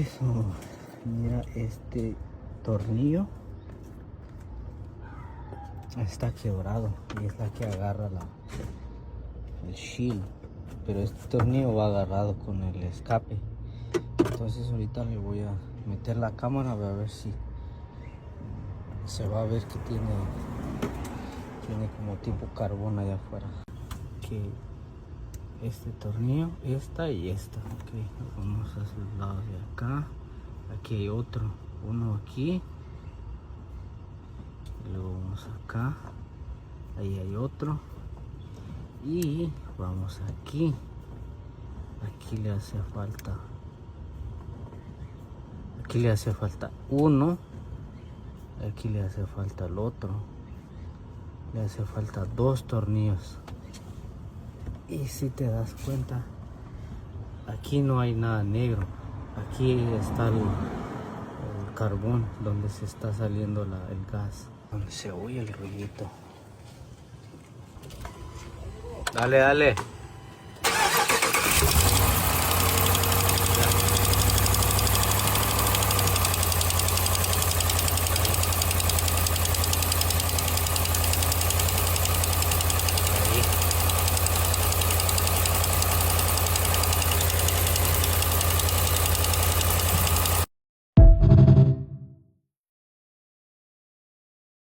Eso, mira, este tornillo está quebrado y es la que agarra el shield, pero este tornillo va agarrado con el escape. Entonces ahorita le voy a meter la cámara a ver si se va a ver que tiene como tipo carbón allá afuera. Que este tornillo, esta y esta. Ok, vamos a los lados de acá. Aquí hay otro, uno aquí. Y luego vamos acá. Ahí hay otro. Y vamos aquí. Aquí le hace falta. Aquí le hace falta uno. Aquí le hace falta el otro. Le hace falta 2 tornillos. Y si te das cuenta, aquí no hay nada negro. Aquí está el carbón donde se está saliendo el gas. Donde se oye el ruidito. Dale, dale.